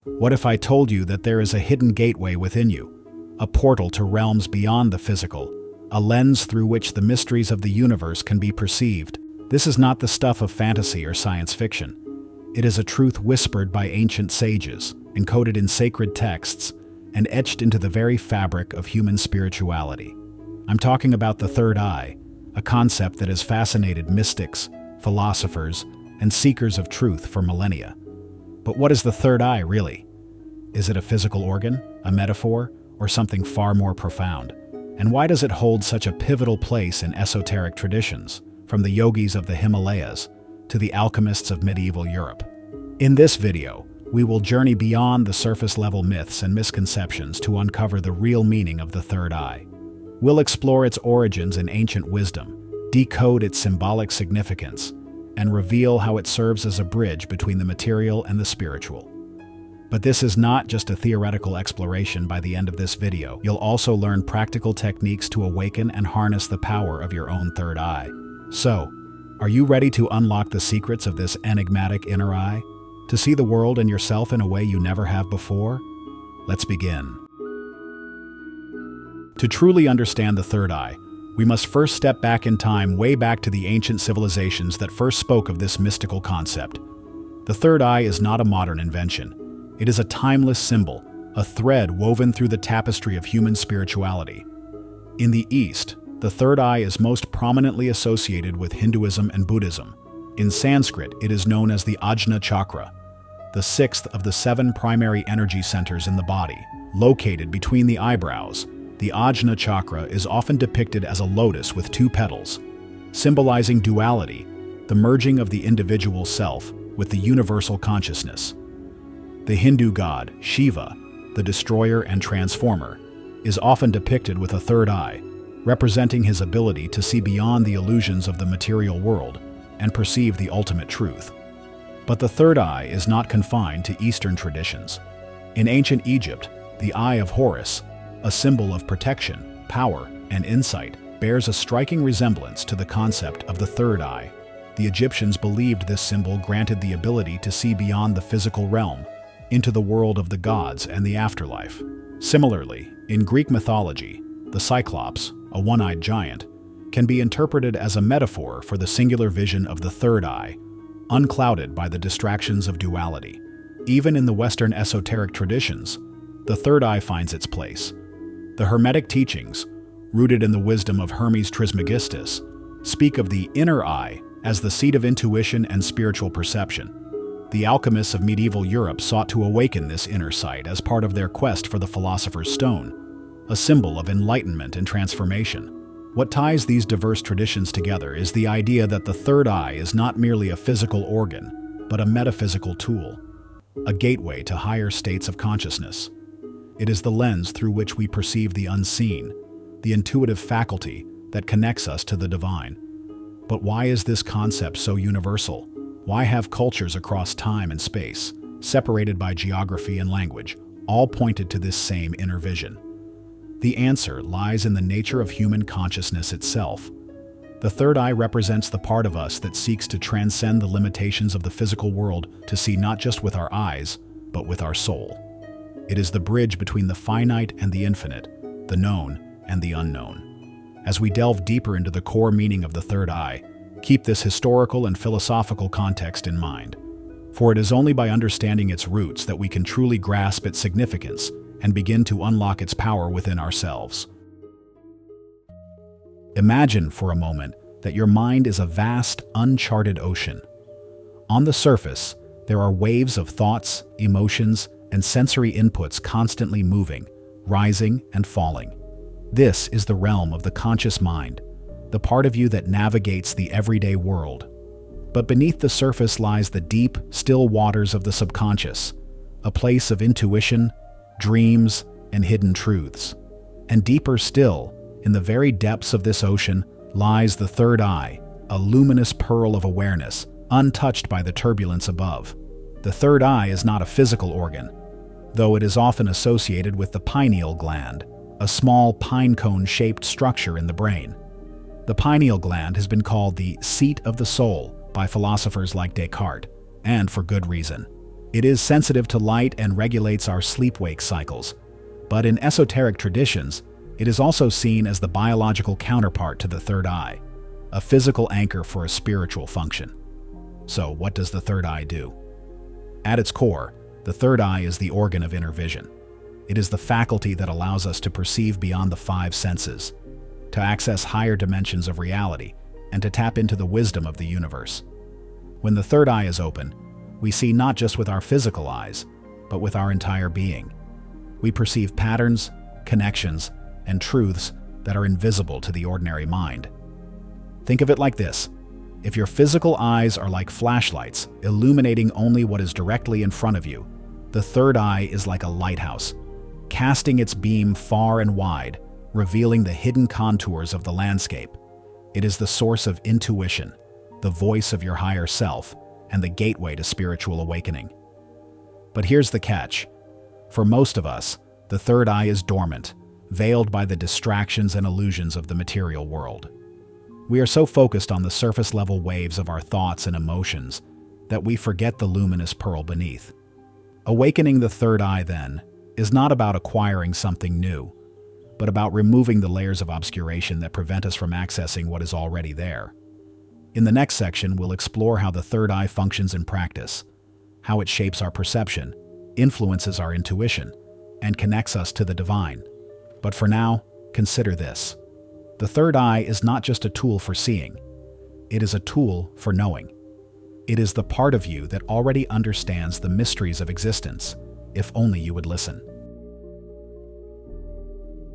What if I told you that there is a hidden gateway within you, a portal to realms beyond the physical, a lens through which the mysteries of the universe can be perceived? This is not the stuff of fantasy or science fiction. It is a truth whispered by ancient sages, encoded in sacred texts, and etched into the very fabric of human spirituality. I'm talking about the third eye, a concept that has fascinated mystics, philosophers, and seekers of truth for millennia. But what is the third eye, really? Is it a physical organ, a metaphor, or something far more profound? And why does it hold such a pivotal place in esoteric traditions, from the yogis of the Himalayas to the alchemists of medieval Europe? In this video, we will journey beyond the surface-level myths and misconceptions to uncover the real meaning of the third eye. We'll explore its origins in ancient wisdom, decode its symbolic significance, and reveal how it serves as a bridge between the material and the spiritual. But this is not just a theoretical exploration. By the end of this video, you'll also learn practical techniques to awaken and harness the power of your own third eye. So, are you ready to unlock the secrets of this enigmatic inner eye? To see the world and yourself in a way you never have before? Let's begin. To truly understand the third eye, we must first step back in time, way back to the ancient civilizations that first spoke of this mystical concept. The third eye is not a modern invention. It is a timeless symbol, a thread woven through the tapestry of human spirituality. In the East, the third eye is most prominently associated with Hinduism and Buddhism. In Sanskrit, it is known as the Ajna chakra, the sixth of the 7 primary energy centers in the body. Located between the eyebrows, the Ajna chakra is often depicted as a lotus with 2 petals, symbolizing duality, the merging of the individual self with the universal consciousness. The Hindu god, Shiva, the destroyer and transformer, is often depicted with a third eye, representing his ability to see beyond the illusions of the material world and perceive the ultimate truth. But the third eye is not confined to Eastern traditions. In ancient Egypt, the Eye of Horus, a symbol of protection, power, and insight, bears a striking resemblance to the concept of the third eye. The Egyptians believed this symbol granted the ability to see beyond the physical realm, into the world of the gods and the afterlife. Similarly, in Greek mythology, the Cyclops, a one-eyed giant, can be interpreted as a metaphor for the singular vision of the third eye, unclouded by the distractions of duality. Even in the Western esoteric traditions, the third eye finds its place. The Hermetic teachings, rooted in the wisdom of Hermes Trismegistus, speak of the inner eye as the seat of intuition and spiritual perception. The alchemists of medieval Europe sought to awaken this inner sight as part of their quest for the Philosopher's Stone, a symbol of enlightenment and transformation. What ties these diverse traditions together is the idea that the third eye is not merely a physical organ, but a metaphysical tool, a gateway to higher states of consciousness. It is the lens through which we perceive the unseen, the intuitive faculty that connects us to the divine. But why is this concept so universal? Why have cultures across time and space, separated by geography and language, all pointed to this same inner vision? The answer lies in the nature of human consciousness itself. The third eye represents the part of us that seeks to transcend the limitations of the physical world to see not just with our eyes, but with our soul. It is the bridge between the finite and the infinite, the known and the unknown. As we delve deeper into the core meaning of the third eye, keep this historical and philosophical context in mind. For it is only by understanding its roots that we can truly grasp its significance and begin to unlock its power within ourselves. Imagine for a moment that your mind is a vast, uncharted ocean. On the surface, there are waves of thoughts, emotions, and sensory inputs constantly moving, rising, and falling. This is the realm of the conscious mind, the part of you that navigates the everyday world. But beneath the surface lies the deep, still waters of the subconscious, a place of intuition, dreams, and hidden truths. And deeper still, in the very depths of this ocean, lies the third eye, a luminous pearl of awareness, untouched by the turbulence above. The third eye is not a physical organ, though it is often associated with the pineal gland, a small pine cone-shaped structure in the brain. The pineal gland has been called the seat of the soul by philosophers like Descartes, and for good reason. It is sensitive to light and regulates our sleep-wake cycles. But in esoteric traditions, it is also seen as the biological counterpart to the third eye, a physical anchor for a spiritual function. So, what does the third eye do? At its core, the third eye is the organ of inner vision. It is the faculty that allows us to perceive beyond the five senses, to access higher dimensions of reality, and to tap into the wisdom of the universe. When the third eye is open, we see not just with our physical eyes, but with our entire being. We perceive patterns, connections, and truths that are invisible to the ordinary mind. Think of it like this. If your physical eyes are like flashlights, illuminating only what is directly in front of you, the third eye is like a lighthouse, casting its beam far and wide, revealing the hidden contours of the landscape. It is the source of intuition, the voice of your higher self, and the gateway to spiritual awakening. But here's the catch. For most of us, the third eye is dormant, veiled by the distractions and illusions of the material world. We are so focused on the surface-level waves of our thoughts and emotions that we forget the luminous pearl beneath. Awakening the third eye, then, is not about acquiring something new, but about removing the layers of obscuration that prevent us from accessing what is already there. In the next section, we'll explore how the third eye functions in practice, how it shapes our perception, influences our intuition, and connects us to the divine. But for now, consider this. The third eye is not just a tool for seeing. It is a tool for knowing. It is the part of you that already understands the mysteries of existence, if only you would listen.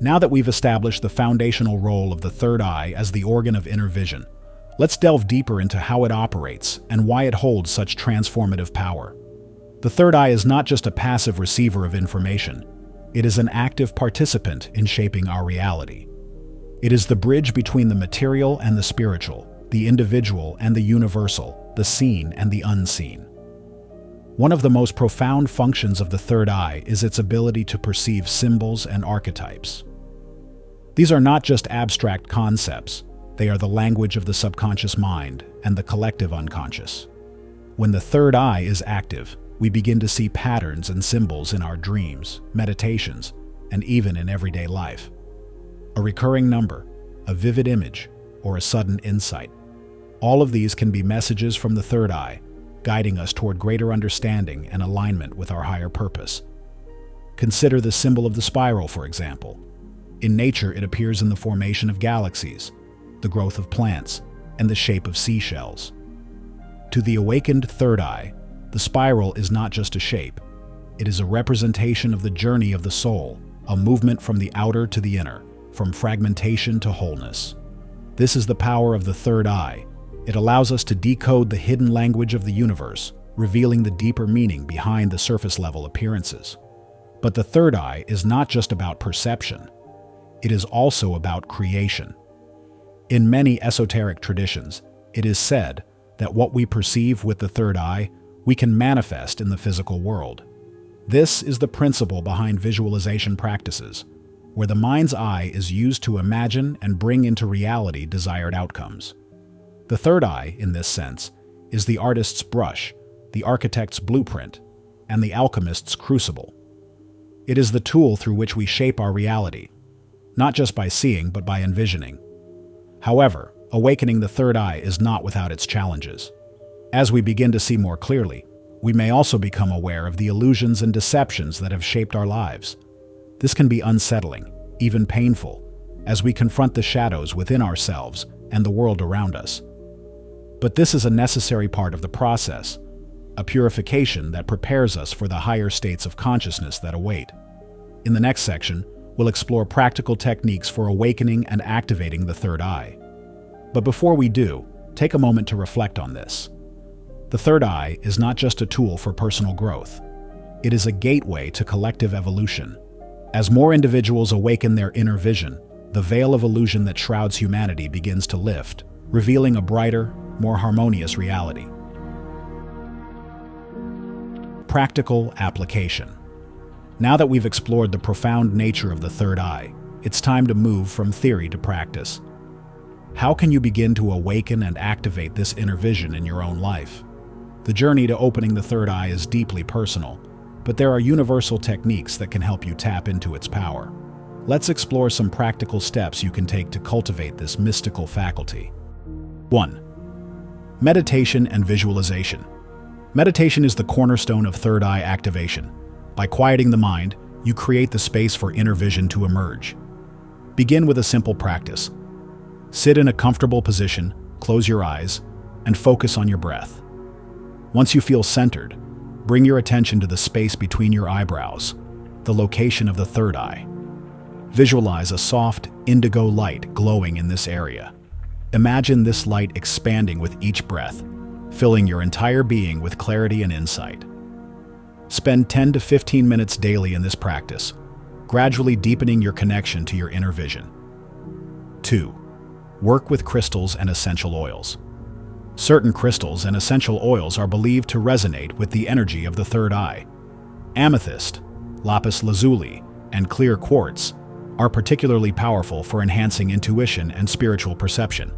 Now that we've established the foundational role of the third eye as the organ of inner vision, let's delve deeper into how it operates and why it holds such transformative power. The third eye is not just a passive receiver of information. It is an active participant in shaping our reality. It is the bridge between the material and the spiritual, the individual and the universal, the seen and the unseen. One of the most profound functions of the third eye is its ability to perceive symbols and archetypes. These are not just abstract concepts, they are the language of the subconscious mind and the collective unconscious. When the third eye is active, we begin to see patterns and symbols in our dreams, meditations, and even in everyday life. A recurring number, a vivid image, or a sudden insight. All of these can be messages from the third eye, guiding us toward greater understanding and alignment with our higher purpose. Consider the symbol of the spiral, for example. In nature, it appears in the formation of galaxies, the growth of plants, and the shape of seashells. To the awakened third eye, the spiral is not just a shape. It is a representation of the journey of the soul, a movement from the outer to the inner, from fragmentation to wholeness. This is the power of the third eye. It allows us to decode the hidden language of the universe, revealing the deeper meaning behind the surface-level appearances. But the third eye is not just about perception. It is also about creation. In many esoteric traditions, it is said that what we perceive with the third eye, we can manifest in the physical world. This is the principle behind visualization practices, where the mind's eye is used to imagine and bring into reality desired outcomes. The third eye, in this sense, is the artist's brush, the architect's blueprint, and the alchemist's crucible. It is the tool through which we shape our reality, not just by seeing, but by envisioning. However, awakening the third eye is not without its challenges. As we begin to see more clearly, we may also become aware of the illusions and deceptions that have shaped our lives. This can be unsettling, even painful, as we confront the shadows within ourselves and the world around us. But this is a necessary part of the process, a purification that prepares us for the higher states of consciousness that await. In the next section, we'll explore practical techniques for awakening and activating the third eye. But before we do, take a moment to reflect on this. The third eye is not just a tool for personal growth. It is a gateway to collective evolution. As more individuals awaken their inner vision, the veil of illusion that shrouds humanity begins to lift, revealing a brighter, more harmonious reality. Practical application. Now that we've explored the profound nature of the third eye, it's time to move from theory to practice. How can you begin to awaken and activate this inner vision in your own life? The journey to opening the third eye is deeply personal, but there are universal techniques that can help you tap into its power. Let's explore some practical steps you can take to cultivate this mystical faculty. 1. Meditation and visualization. Meditation is the cornerstone of third eye activation. By quieting the mind, you create the space for inner vision to emerge. Begin with a simple practice. Sit in a comfortable position, close your eyes, and focus on your breath. Once you feel centered, bring your attention to the space between your eyebrows, the location of the third eye. Visualize a soft, indigo light glowing in this area. Imagine this light expanding with each breath, filling your entire being with clarity and insight. Spend 10 to 15 minutes daily in this practice, gradually deepening your connection to your inner vision. 2. Work with crystals and essential oils. Certain crystals and essential oils are believed to resonate with the energy of the third eye. Amethyst, lapis lazuli, and clear quartz are particularly powerful for enhancing intuition and spiritual perception.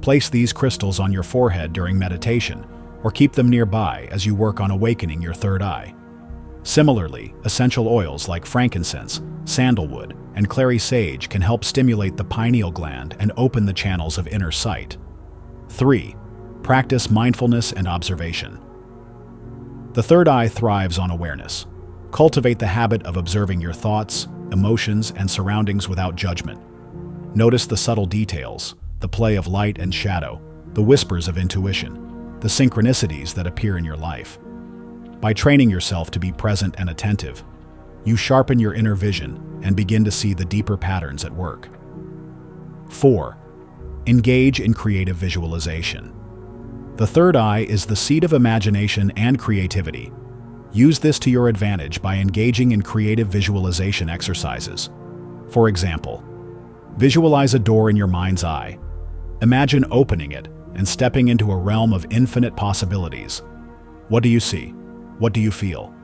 Place these crystals on your forehead during meditation, or keep them nearby as you work on awakening your third eye. Similarly, essential oils like frankincense, sandalwood, and clary sage can help stimulate the pineal gland and open the channels of inner sight. 3. Practice mindfulness and observation. The third eye thrives on awareness. Cultivate the habit of observing your thoughts, emotions, and surroundings without judgment. Notice the subtle details, the play of light and shadow, the whispers of intuition, the synchronicities that appear in your life. By training yourself to be present and attentive, you sharpen your inner vision and begin to see the deeper patterns at work. 4. Engage in creative visualization. The third eye is the seat of imagination and creativity. Use this to your advantage by engaging in creative visualization exercises. For example, visualize a door in your mind's eye. Imagine opening it and stepping into a realm of infinite possibilities. What do you see? What do you feel?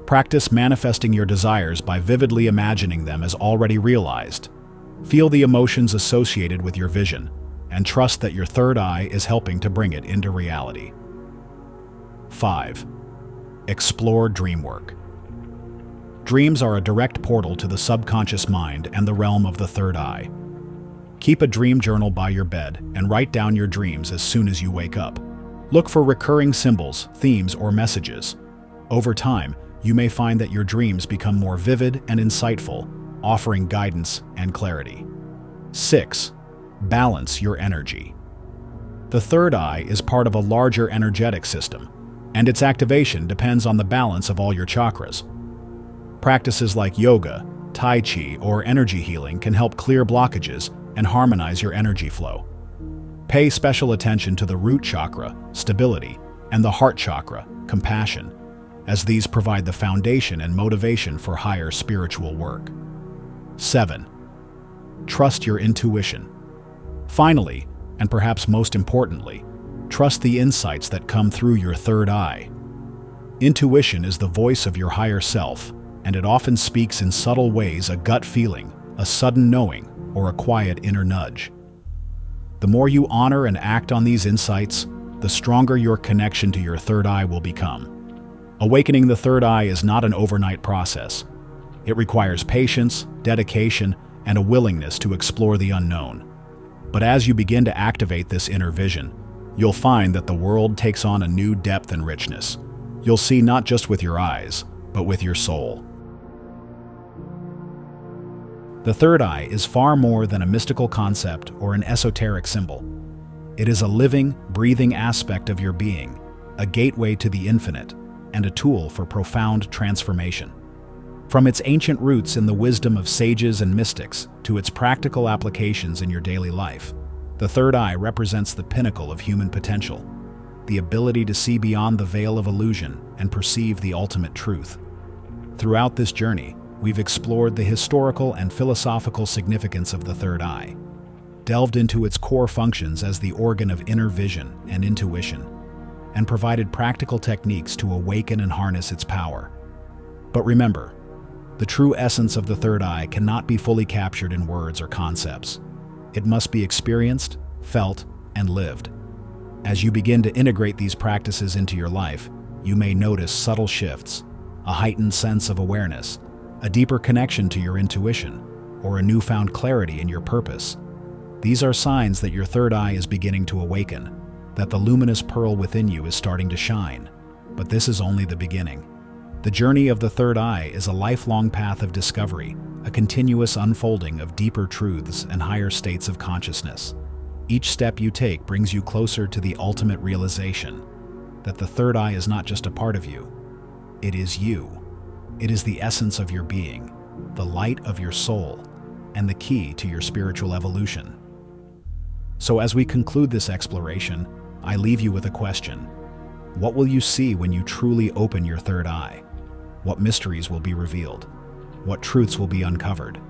Practice manifesting your desires by vividly imagining them as already realized. Feel the emotions associated with your vision, and trust that your third eye is helping to bring it into reality. 5. Explore dream work. Dreams are a direct portal to the subconscious mind and the realm of the third eye. Keep a dream journal by your bed and write down your dreams as soon as you wake up. Look for recurring symbols, themes, or messages. Over time, you may find that your dreams become more vivid and insightful, offering guidance and clarity. 6. Balance your energy. The third eye is part of a larger energetic system, and its activation depends on the balance of all your chakras. Practices like yoga, tai chi, or energy healing can help clear blockages and harmonize your energy flow. Pay special attention to the root chakra, stability, and the heart chakra, compassion, as these provide the foundation and motivation for higher spiritual work. 7. Trust your intuition. Finally, and perhaps most importantly, trust the insights that come through your third eye. Intuition is the voice of your higher self, and it often speaks in subtle ways: a gut feeling, a sudden knowing, or a quiet inner nudge. The more you honor and act on these insights, the stronger your connection to your third eye will become. Awakening the third eye is not an overnight process. It requires patience, dedication, and a willingness to explore the unknown. But as you begin to activate this inner vision, you'll find that the world takes on a new depth and richness. You'll see not just with your eyes, but with your soul. The third eye is far more than a mystical concept or an esoteric symbol. It is a living, breathing aspect of your being, a gateway to the infinite, and a tool for profound transformation. From its ancient roots in the wisdom of sages and mystics to its practical applications in your daily life, the third eye represents the pinnacle of human potential, the ability to see beyond the veil of illusion and perceive the ultimate truth. Throughout this journey, we've explored the historical and philosophical significance of the third eye, delved into its core functions as the organ of inner vision and intuition, and provided practical techniques to awaken and harness its power. But remember, the true essence of the third eye cannot be fully captured in words or concepts. It must be experienced, felt, and lived. As you begin to integrate these practices into your life, you may notice subtle shifts, a heightened sense of awareness, a deeper connection to your intuition, or a newfound clarity in your purpose. These are signs that your third eye is beginning to awaken, that the luminous pearl within you is starting to shine. But this is only the beginning. The journey of the third eye is a lifelong path of discovery, a continuous unfolding of deeper truths and higher states of consciousness. Each step you take brings you closer to the ultimate realization that the third eye is not just a part of you. It is you. It is the essence of your being, the light of your soul, and the key to your spiritual evolution. So as we conclude this exploration, I leave you with a question. What will you see when you truly open your third eye? What mysteries will be revealed? What truths will be uncovered?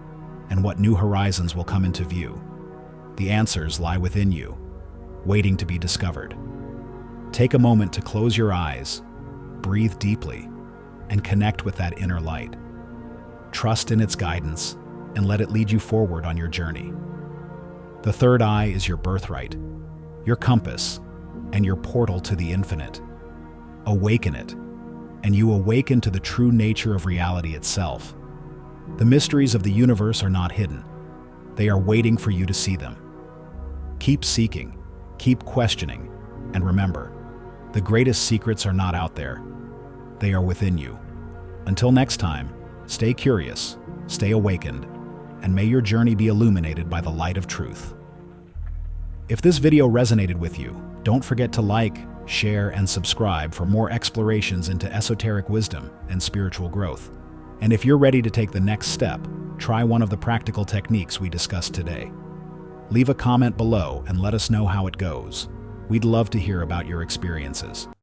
And what new horizons will come into view? The answers lie within you, waiting to be discovered. Take a moment to close your eyes, breathe deeply, and connect with that inner light. Trust in its guidance and let it lead you forward on your journey. The third eye is your birthright, your compass, and your portal to the infinite. Awaken it, and you awaken to the true nature of reality itself. The mysteries of the universe are not hidden. They are waiting for you to see them. Keep seeking, keep questioning, and remember, the greatest secrets are not out there. They are within you. Until next time, stay curious, stay awakened, and may your journey be illuminated by the light of truth. If this video resonated with you, don't forget to like, share, and subscribe for more explorations into esoteric wisdom and spiritual growth. And if you're ready to take the next step, try one of the practical techniques we discussed today. Leave a comment below and let us know how it goes. We'd love to hear about your experiences.